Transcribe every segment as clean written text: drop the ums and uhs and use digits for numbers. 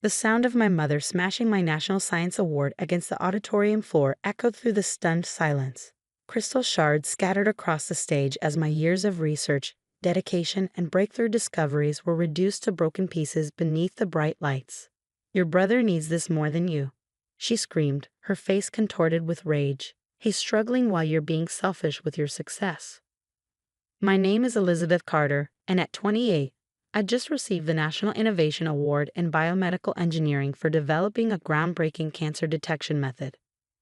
The sound of my mother smashing my National Science Award against the auditorium floor echoed through the stunned silence. Crystal shards scattered across the stage as my years of research, dedication, and breakthrough discoveries were reduced to broken pieces beneath the bright lights. "Your brother needs this more than you," she screamed, her face contorted with rage. "He's struggling while you're being selfish with your success." My name is Elizabeth Carter, and at 28, I just received the National Innovation Award in Biomedical Engineering for developing a groundbreaking cancer detection method.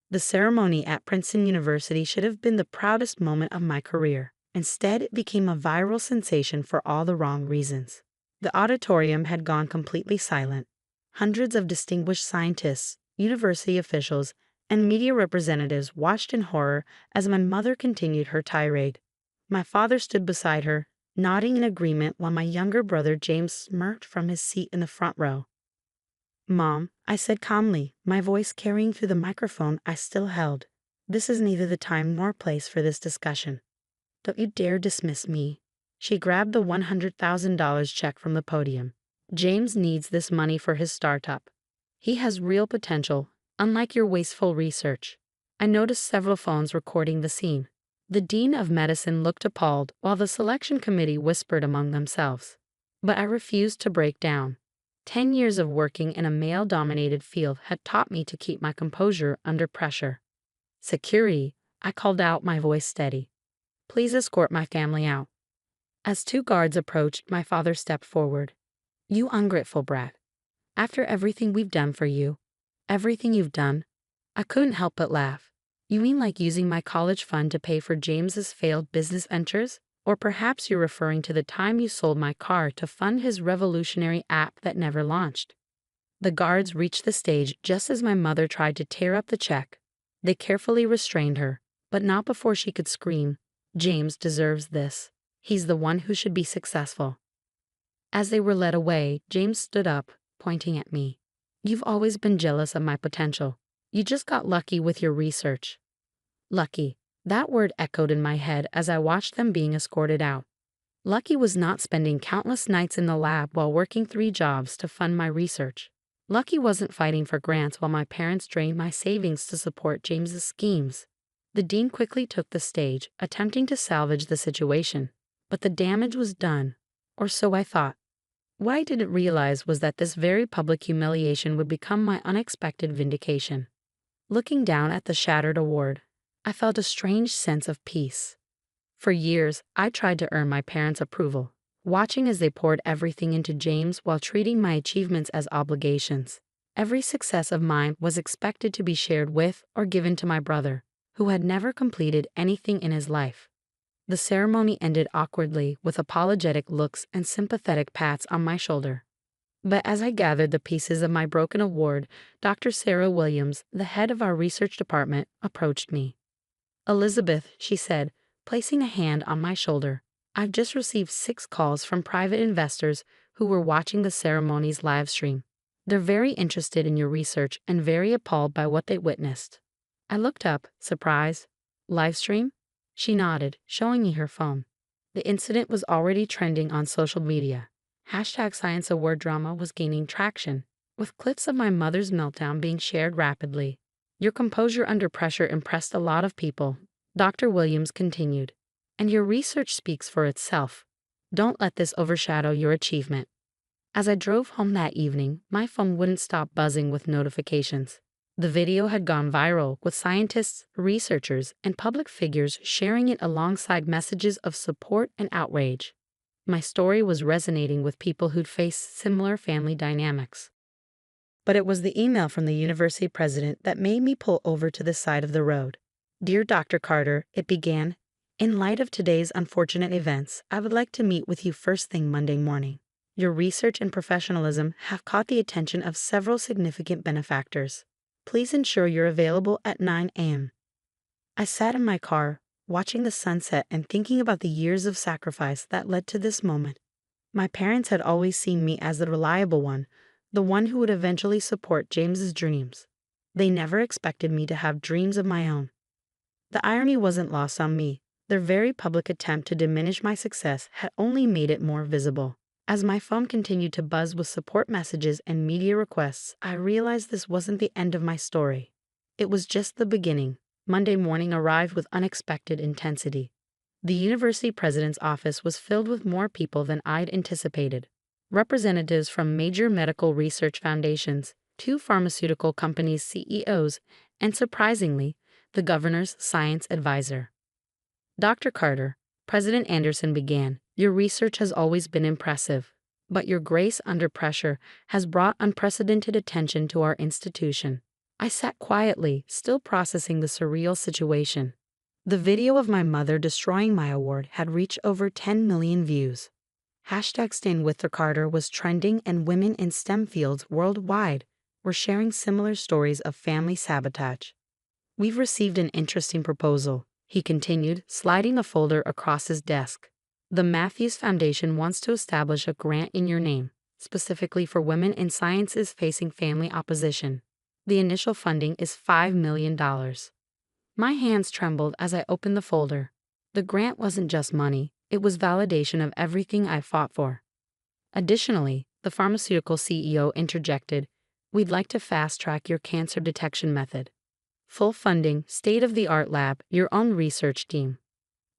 The ceremony at Princeton University should have been the proudest moment of my career. Instead, it became a viral sensation for all the wrong reasons. The auditorium had gone completely silent. Hundreds of distinguished scientists, university officials, and media representatives watched in horror as my mother continued her tirade. My father stood beside her, nodding in agreement while my younger brother James smirked from his seat in the front row. "Mom," I said calmly, my voice carrying through the microphone I still held, "this is neither the time nor place for this discussion. Don't you dare dismiss me." She grabbed the $100,000 check from the podium. "James needs this money for his startup. He has real potential, unlike your wasteful research." I noticed several phones recording the scene. The Dean of Medicine looked appalled while the selection committee whispered among themselves. But I refused to break down. 10 years of working in a male-dominated field had taught me to keep my composure under pressure. "Security," I called out, my voice steady. "Please escort my family out." As two guards approached, my father stepped forward. "You ungrateful brat. After everything we've done for you, everything you've done." I couldn't help but laugh. "You mean like using my college fund to pay for James's failed business ventures? Or perhaps you're referring to the time you sold my car to fund his revolutionary app that never launched." The guards reached the stage just as my mother tried to tear up the check. They carefully restrained her, but not before she could scream, "James deserves this. He's the one who should be successful." As they were led away, James stood up, pointing at me. "You've always been jealous of my potential. You just got lucky with your research." Lucky. That word echoed in my head as I watched them being escorted out. Lucky was not spending countless nights in the lab while working 3 jobs to fund my research. Lucky wasn't fighting for grants while my parents drained my savings to support James's schemes. The dean quickly took the stage, attempting to salvage the situation. But the damage was done, or so I thought. What I didn't realize was that this very public humiliation would become my unexpected vindication. Looking down at the shattered award, I felt a strange sense of peace. For years, I tried to earn my parents' approval, watching as they poured everything into James while treating my achievements as obligations. Every success of mine was expected to be shared with or given to my brother, who had never completed anything in his life. The ceremony ended awkwardly with apologetic looks and sympathetic pats on my shoulder. But as I gathered the pieces of my broken award, Dr. Sarah Williams, the head of our research department, approached me. "Elizabeth," she said, placing a hand on my shoulder, "I've just received 6 calls from private investors who were watching the ceremony's live stream. They're very interested in your research and very appalled by what they witnessed." I looked up, surprised. "Live stream?" She nodded, showing me her phone. The incident was already trending on social media. #Science Award drama was gaining traction, with clips of my mother's meltdown being shared rapidly. "Your composure under pressure impressed a lot of people," Dr. Williams continued, "and your research speaks for itself. Don't let this overshadow your achievement." As I drove home that evening, my phone wouldn't stop buzzing with notifications. The video had gone viral, with scientists, researchers, and public figures sharing it alongside messages of support and outrage. My story was resonating with people who'd faced similar family dynamics. But it was the email from the university president that made me pull over to the side of the road. "Dear Dr. Carter," it began, "in light of today's unfortunate events, I would like to meet with you first thing Monday morning. Your research and professionalism have caught the attention of several significant benefactors. Please ensure you're available at 9 a.m. I sat in my car, watching the sunset and thinking about the years of sacrifice that led to this moment. My parents had always seen me as the reliable one, the one who would eventually support James's dreams. They never expected me to have dreams of my own. The irony wasn't lost on me. Their very public attempt to diminish my success had only made it more visible. As my phone continued to buzz with support messages and media requests, I realized this wasn't the end of my story. It was just the beginning. Monday morning arrived with unexpected intensity. The university president's office was filled with more people than I'd anticipated. Representatives from major medical research foundations, two pharmaceutical companies' CEOs, and surprisingly, the governor's science advisor. Dr. Carter, President Anderson began, your research has always been impressive, but your grace under pressure has brought unprecedented attention to our institution. I sat quietly, still processing the surreal situation. The video of my mother destroying my award had reached over 10 million views. #StandWithTheCarter was trending, and women in STEM fields worldwide were sharing similar stories of family sabotage. We've received an interesting proposal, he continued, sliding a folder across his desk. The Matthews Foundation wants to establish a grant in your name, specifically for women in sciences facing family opposition. The initial funding is $5 million. My hands trembled as I opened the folder. The grant wasn't just money, it was validation of everything I fought for. Additionally, the pharmaceutical CEO interjected, we'd like to fast-track your cancer detection method. Full funding, state-of-the-art lab, your own research team.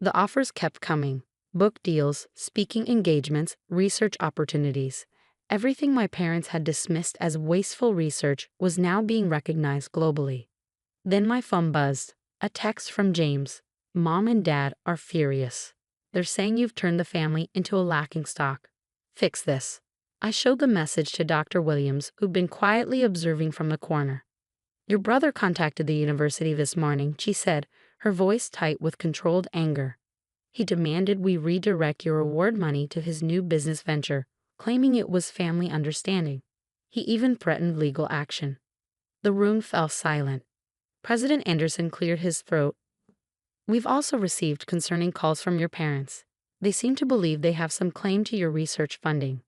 The offers kept coming. Book deals, speaking engagements, research opportunities. Everything my parents had dismissed as wasteful research was now being recognized globally. Then my phone buzzed. A text from James. Mom and Dad are furious. They're saying you've turned the family into a laughingstock. Fix this. I showed the message to Dr. Williams, who'd been quietly observing from the corner. Your brother contacted the university this morning, she said, her voice tight with controlled anger. He demanded we redirect your award money to his new business venture, claiming it was family understanding. He even threatened legal action. The room fell silent. President Anderson cleared his throat. We've also received concerning calls from your parents. They seem to believe they have some claim to your research funding.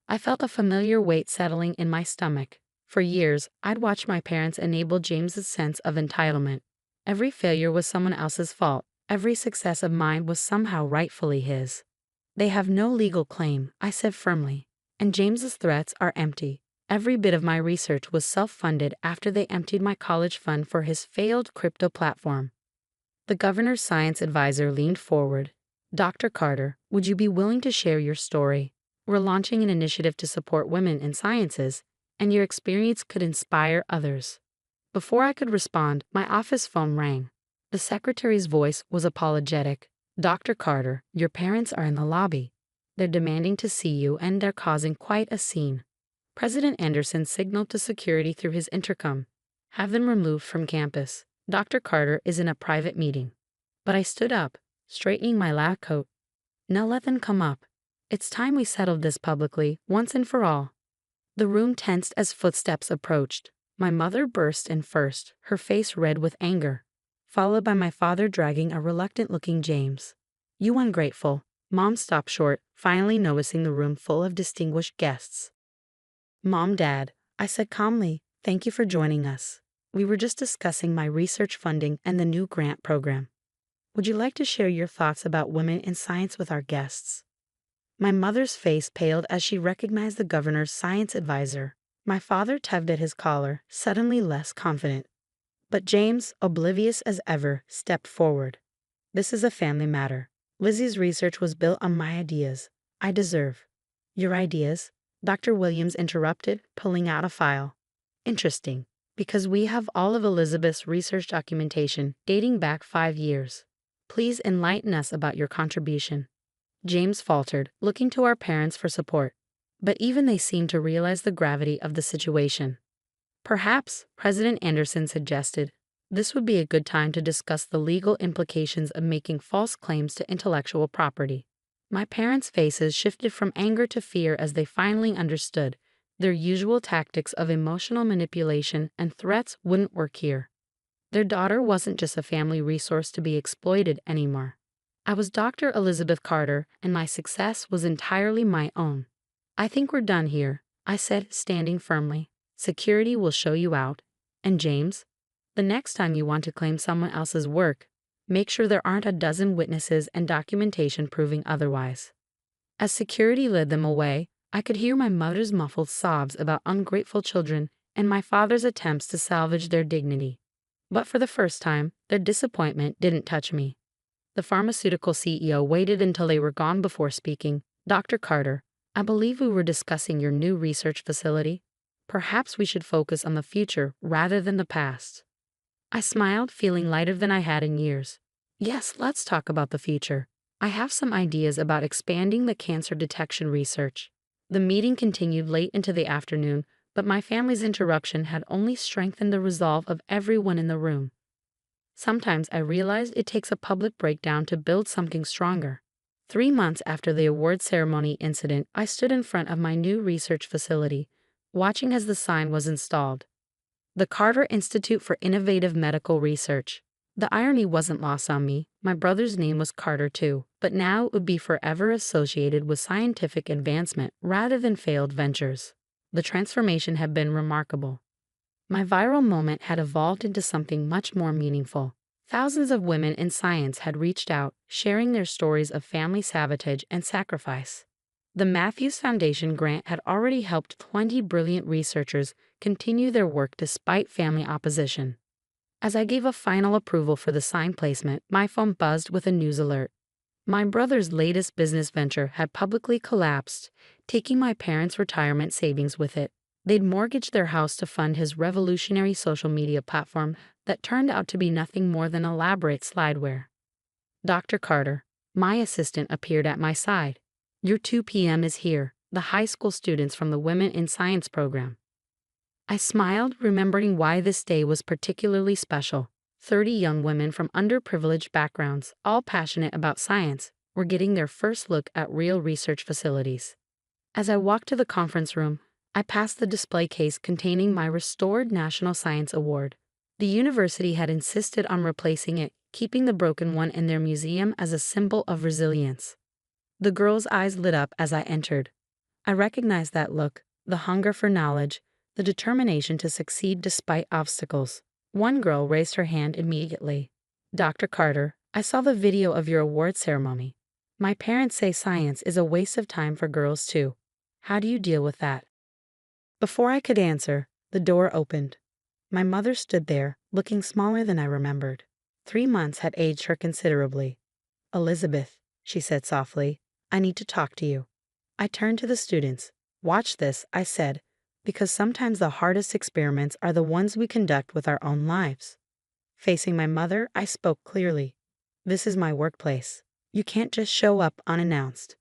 I felt a familiar weight settling in my stomach. For years, I'd watched my parents enable James's sense of entitlement. Every failure was someone else's fault. Every success of mine was somehow rightfully his. They have no legal claim, I said firmly. And James's threats are empty. Every bit of my research was self-funded after they emptied my college fund for his failed crypto platform. The governor's science advisor leaned forward. Dr. Carter, would you be willing to share your story? We're launching an initiative to support women in sciences, and your experience could inspire others. Before I could respond, my office phone rang. The secretary's voice was apologetic. Dr. Carter, your parents are in the lobby. They're demanding to see you, and they're causing quite a scene. President Anderson signaled to security through his intercom. Have them removed from campus. Dr. Carter is in a private meeting. But I stood up, straightening my lab coat. Now let them come up. It's time we settled this publicly, once and for all. The room tensed as footsteps approached. My mother burst in first, her face red with anger, followed by my father dragging a reluctant-looking James. You ungrateful. Mom stopped short, finally noticing the room full of distinguished guests. Mom, Dad, I said calmly, thank you for joining us. We were just discussing my research funding and the new grant program. Would you like to share your thoughts about women in science with our guests? My mother's face paled as she recognized the governor's science advisor. My father tugged at his collar, suddenly less confident. But James, oblivious as ever, stepped forward. This is a family matter. Lizzie's research was built on my ideas. I deserve. Your ideas? Dr. Williams interrupted, pulling out a file. Interesting, because we have all of Elizabeth's research documentation dating back 5 years. Please enlighten us about your contribution. James faltered, looking to our parents for support. But even they seemed to realize the gravity of the situation. Perhaps, President Anderson suggested, this would be a good time to discuss the legal implications of making false claims to intellectual property. My parents' faces shifted from anger to fear as they finally understood their usual tactics of emotional manipulation and threats wouldn't work here. Their daughter wasn't just a family resource to be exploited anymore. I was Dr. Elizabeth Carter, and my success was entirely my own. I think we're done here, I said, standing firmly. Security will show you out. And James, the next time you want to claim someone else's work, make sure there aren't a dozen witnesses and documentation proving otherwise. As security led them away, I could hear my mother's muffled sobs about ungrateful children and my father's attempts to salvage their dignity. But for the first time, their disappointment didn't touch me. The pharmaceutical CEO waited until they were gone before speaking. Dr. Carter, I believe we were discussing your new research facility. Perhaps we should focus on the future rather than the past. I smiled, feeling lighter than I had in years. Yes, let's talk about the future. I have some ideas about expanding the cancer detection research. The meeting continued late into the afternoon, but my family's interruption had only strengthened the resolve of everyone in the room. Sometimes I realized it takes a public breakdown to build something stronger. 3 months after the award ceremony incident, I stood in front of my new research facility, watching as the sign was installed. The Carter Institute for Innovative Medical Research. The irony wasn't lost on me. My brother's name was Carter too, but now it would be forever associated with scientific advancement rather than failed ventures. The transformation had been remarkable. My viral moment had evolved into something much more meaningful. Thousands of women in science had reached out, sharing their stories of family sabotage and sacrifice. The Matthews Foundation grant had already helped 20 brilliant researchers continue their work despite family opposition. As I gave a final approval for the sign placement, my phone buzzed with a news alert. My brother's latest business venture had publicly collapsed, taking my parents' retirement savings with it. They'd mortgaged their house to fund his revolutionary social media platform that turned out to be nothing more than elaborate slideware. Dr. Carter, my assistant, appeared at my side. Your 2 p.m. is here, the high school students from the Women in Science program. I smiled, remembering why this day was particularly special. 30 young women from underprivileged backgrounds, all passionate about science, were getting their first look at real research facilities. As I walked to the conference room, I passed the display case containing my restored National Science Award. The university had insisted on replacing it, keeping the broken one in their museum as a symbol of resilience. The girls' eyes lit up as I entered. I recognized that look, the hunger for knowledge, the determination to succeed despite obstacles. One girl raised her hand immediately. Dr. Carter, I saw the video of your award ceremony. My parents say science is a waste of time for girls too. How do you deal with that? Before I could answer, the door opened. My mother stood there, looking smaller than I remembered. 3 months had aged her considerably. Elizabeth, she said softly, I need to talk to you. I turned to the students. Watch this, I said, because sometimes the hardest experiments are the ones we conduct with our own lives. Facing my mother, I spoke clearly. This is my workplace. You can't just show up unannounced.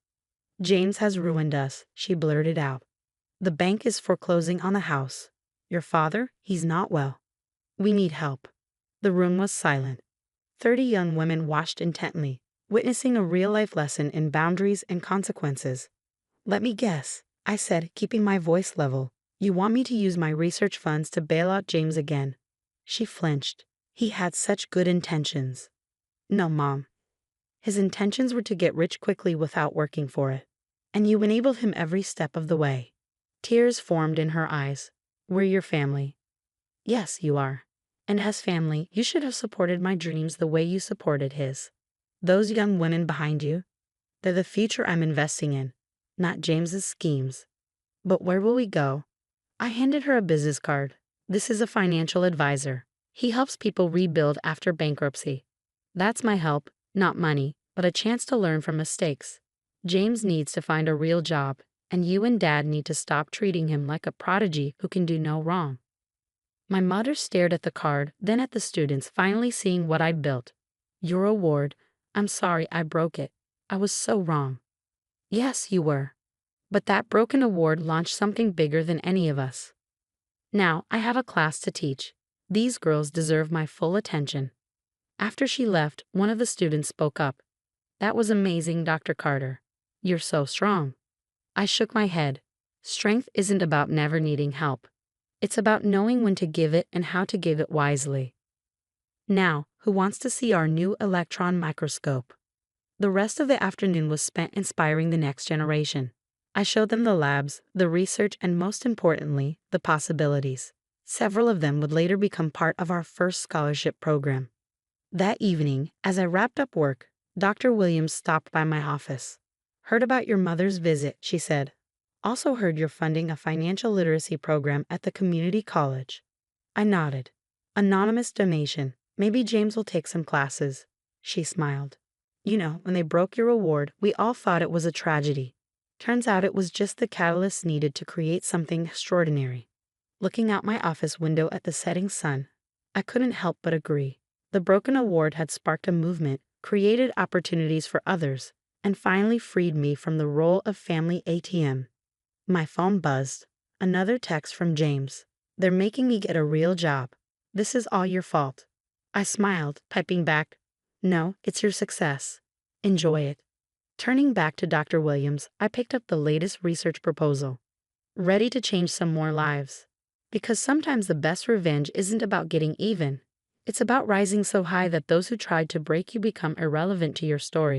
James has ruined us, she blurted out. The bank is foreclosing on the house. Your father, he's not well. We need help. The room was silent. 30 young women watched intently, witnessing a real-life lesson in boundaries and consequences. Let me guess, I said, keeping my voice level. You want me to use my research funds to bail out James again? She flinched. He had such good intentions. No, Mom. His intentions were to get rich quickly without working for it. And you enabled him every step of the way. Tears formed in her eyes. We're your family. Yes, you are. And as family, you should have supported my dreams the way you supported his. Those young women behind you, they're the future I'm investing in, not James's schemes. But where will we go? I handed her a business card. This is a financial advisor. He helps people rebuild after bankruptcy. That's my help, not money, but a chance to learn from mistakes. James needs to find a real job, and you and Dad need to stop treating him like a prodigy who can do no wrong. My mother stared at the card, then at the students, finally seeing what I'd built. Your award. I'm sorry I broke it. I was so wrong. Yes, you were. But that broken award launched something bigger than any of us. Now, I have a class to teach. These girls deserve my full attention. After she left, one of the students spoke up. That was amazing, Dr. Carter. You're so strong. I shook my head. Strength isn't about never needing help. It's about knowing when to give it and how to give it wisely. Now, who wants to see our new electron microscope? The rest of the afternoon was spent inspiring the next generation. I showed them the labs, the research, and most importantly, the possibilities. Several of them would later become part of our first scholarship program. That evening, as I wrapped up work, Dr. Williams stopped by my office. Heard about your mother's visit, she said. Also heard you're funding a financial literacy program at the community college. I nodded. Anonymous donation. Maybe James will take some classes. She smiled. You know, when they broke your award, we all thought it was a tragedy. Turns out it was just the catalyst needed to create something extraordinary. Looking out my office window at the setting sun, I couldn't help but agree. The broken award had sparked a movement, created opportunities for others, and finally freed me from the role of family ATM. My phone buzzed. Another text from James. They're making me get a real job. This is all your fault. I smiled, typing back, no, it's your success. Enjoy it. Turning back to Dr. Williams, I picked up the latest research proposal. Ready to change some more lives. Because sometimes the best revenge isn't about getting even. It's about rising so high that those who tried to break you become irrelevant to your story.